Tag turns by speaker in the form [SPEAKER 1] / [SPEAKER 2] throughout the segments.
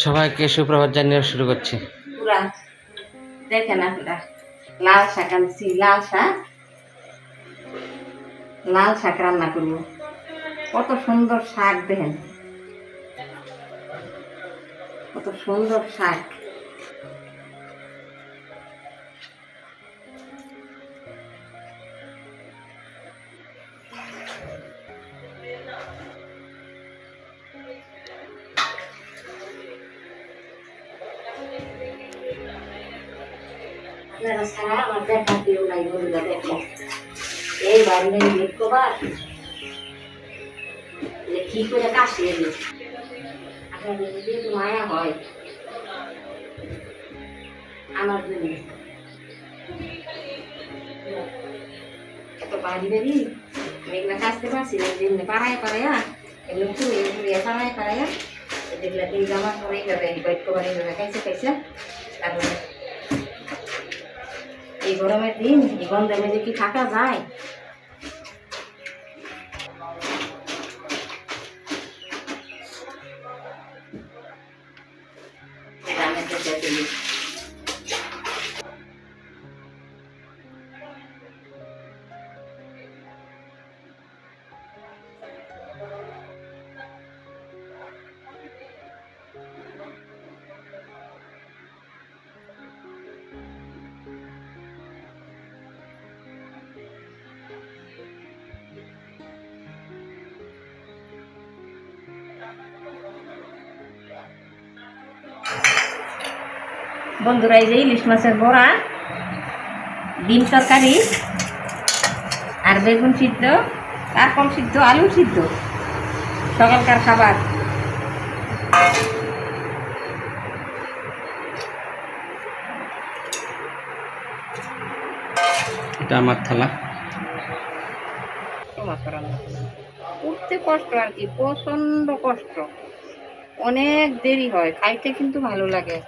[SPEAKER 1] সবাইকে সুপ্রভাত জানিয়ে শুরু করছি।
[SPEAKER 2] পুরা দেখেন আপনারা, লাল শাক আনছি। লাল শাক রান্না করবো। কত সুন্দর শাক দেখেন, কত সুন্দর শাক। আপনারা ছাড়া আমার দেখা কেউ নাই, বন্ধুরা দেখেন। এই বাড়ি দেখবার কি করে কাশিয়ে দিই, আপনাদের যদি একটু মায়া হয় আমার জন্য। এত বাড়ি আমি এগুলা কাশতে পারছি না, যেমনি পাড়ায় পাড়াইয়া এগুলো চুড়িয়ে চুড়িয়ে পাড়ায় পাড়াইয়া যেগুলা তিন জামা পরে যাবে বৈক্যবার এইভাবে খাইছে। তারপরে এই গরমের দিন এই গন্ধের মধ্যে কি থাকা যায়? বন্ধুরা, এই যে ইলিশ মাছের বড়া, ডিম তরকারি আর বেগুন সিদ্ধ, কারকল সিদ্ধ, আলু সিদ্ধ, সকালকার খাবার।
[SPEAKER 1] এটা আমার থালা।
[SPEAKER 2] উঠতে কষ্ট আর কি, প্রচন্ড কষ্ট, অনেক দেরি হয়, খাইতে কিন্তু ভালো লাগে,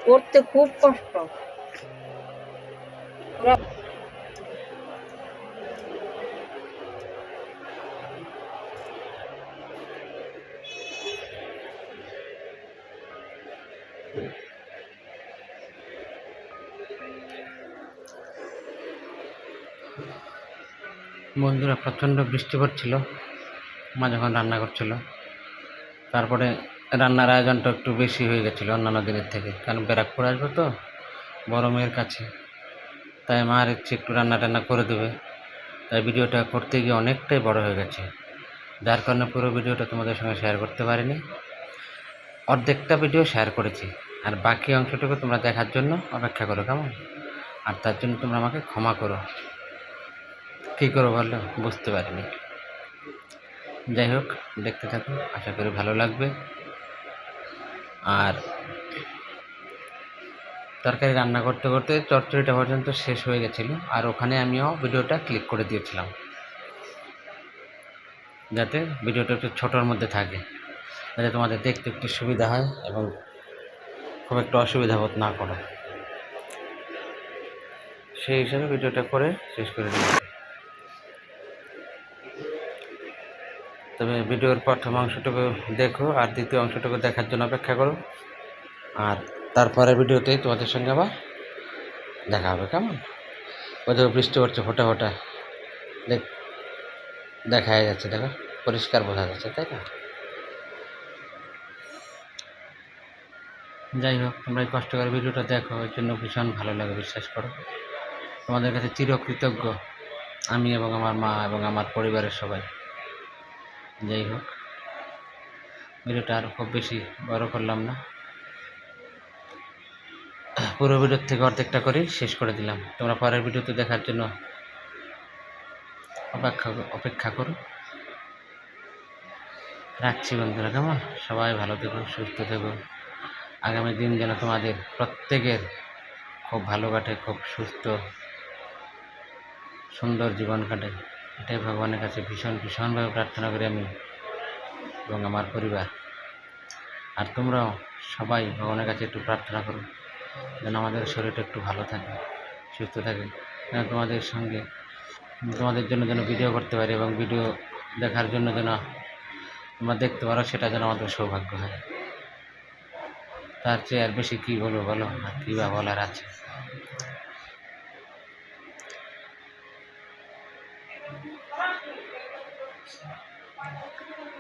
[SPEAKER 2] করতে খুব কষ্ট।
[SPEAKER 1] বন্ধুরা, প্রচণ্ড বৃষ্টি পড়ছিল মা যখন রান্না করছিল। তারপরে রান্নার আয়োজনটা একটু বেশি হয়ে গেছিলো অন্যান্য দিনের থেকে, কারণ ব্যারাকপুর আসবো তো বড় মেয়ের কাছে, তাই মার ইচ্ছে একটু রান্না টান্না করে দেবে। তাই ভিডিওটা করতে গিয়ে অনেকটাই বড় হয়ে গেছে, যার কারণে পুরো ভিডিওটা তোমাদের সঙ্গে শেয়ার করতে পারিনি। অর্ধেকটা ভিডিও শেয়ার করেছি, আর বাকি অংশটুকু তোমরা দেখার জন্য অপেক্ষা করো, কেমন? আর তার জন্য তোমরা আমাকে ক্ষমা করো। কী করো বলো, বুঝতে পারিনি। যাই হোক, দেখতে থাকো, আশা করি ভালো লাগবে। আর তরকারি রান্না করতে করতে চচ্চড়িটা পর্যন্ত শেষ হয়ে গেছিলো, আর ওখানে আমিও ভিডিওটা ক্লিক করে দিয়েছিলাম যাতে ভিডিওটা একটু ছোটোর মধ্যে থাকে, যাতে তোমাদের দেখতে একটু সুবিধা হয় এবং খুব একটা অসুবিধা বোধ না করো। সেই হিসাবে ভিডিওটা করে শেষ করে দিয়েছি। তবে ভিডিওর প্রথম অংশটুকু দেখো আর দ্বিতীয় অংশটুকু দেখার জন্য অপেক্ষা করো, আর তারপরে ভিডিওতেই তোমাদের সঙ্গে আবার দেখা হবে, কেমন? ওদের বৃষ্টি পড়ছে ফোটা ফোটা, দেখা যাচ্ছে, দেখো পরিষ্কার বোঝা যাচ্ছে, তাই না? যাই হোক, তোমরা এই কষ্ট করে ভিডিওটা দেখো, এর জন্য ভীষণ ভালো লাগে, বিশ্বাস করো। তোমাদের কাছে চিরকৃতজ্ঞ আমি এবং আমার মা এবং আমার পরিবারের সবাই। যাই হোক, ভিডিওটা আর খুব বেশি বড় করলাম না, পুরো ভিডিওর থেকে অর্ধেকটা করেই শেষ করে দিলাম। তোমরা পরের ভিডিওতে দেখার জন্য অপেক্ষা করো। রাখছি বন্ধুরা, কেমন? সবাই ভালো থেকো, সুস্থ থেকো। আগামী দিন যেন তোমাদের প্রত্যেকের খুব ভালো কাটে, খুব সুস্থ সুন্দর জীবন কাটে, এটাই ভগবানের কাছে ভীষণভাবে প্রার্থনা করি আমি এবং আমার পরিবার। আর তোমরাও সবাই ভগবানের কাছে একটু প্রার্থনা করো যেন আমাদের শরীরটা একটু ভালো থাকে, সুস্থ থাকে, যেন তোমাদের জন্য যেন ভিডিও করতে পারি এবং ভিডিও দেখার জন্য যেন তোমরা দেখতে পারো, সেটা যেন আমাদের সৌভাগ্য হয়। তার চেয়ে আর বেশি কী বলবো বলো, আর কী বা বলার আছে।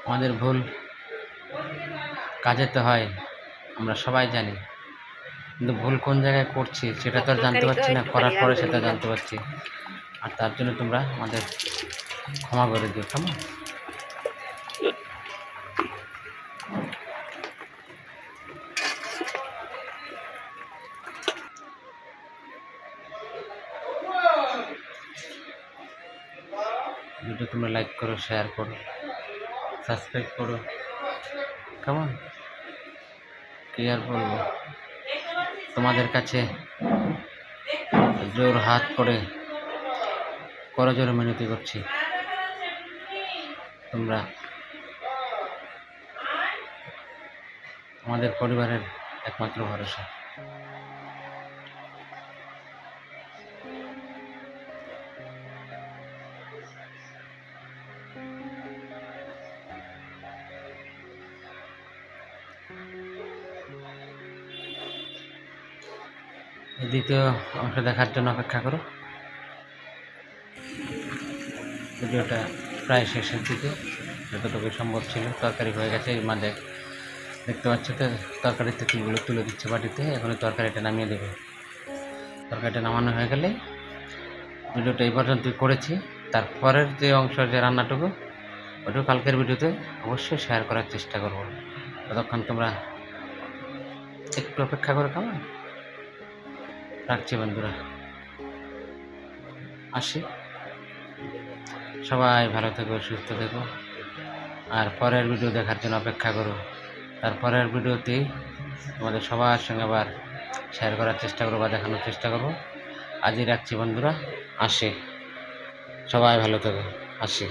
[SPEAKER 1] আমাদের ভুল কাজে তো হয়, আমরা সবাই জানি, কিন্তু ভুল কোন জায়গায় করছি সেটা তো আর জানতে পারছি না, করার পরে সেটা জানতে পারছি। আর তার জন্য তোমরা আমাদের ক্ষমা করে দিও, কেমন? ভিডিও তোমরা লাইক করো, শেয়ার করো, সাবস্ক্রাইব করো, কেমন? কি আর বলবো, তোমাদের কাছে জোর হাত করে করজোড়ে মিনতি করছি, তোমরা আমাদের পরিবারের একমাত্র ভরসা। দ্বিতীয় অংশ দেখার জন্য অপেক্ষা করো। ভিডিওটা প্রায় শেষের দিকে, যতটুকু সম্ভব ছিল। তরকারি হয়ে গেছে, এর মাঝে দেখতে পাচ্ছ তো তরকারির তেঁতুলগুলো তুলে দিচ্ছে বাটিতে। এখন তরকারিটা নামিয়ে দেবে। তরকারিটা নামানো হয়ে গেলে ভিডিওটা এই পর্যন্তই করেছি। তারপরের যে অংশ, যে রান্নাটুকু, ওটাও কালকের ভিডিওতে অবশ্যই শেয়ার করার চেষ্টা করব। ততক্ষণ তোমরা একটু অপেক্ষা করো, কেমন? রাখছি বন্ধুরা, আসি। সবাই ভালো থেকো, সুস্থ থেকো, আর পরের ভিডিও দেখার জন্য অপেক্ষা করো। তারপরের ভিডিওতেই তোমাদের সবার সঙ্গে আবার শেয়ার করার চেষ্টা করবো বা দেখানোর চেষ্টা করবো। আজই রাখছি বন্ধুরা, আসি। সবাই ভালো থেকো, আসি।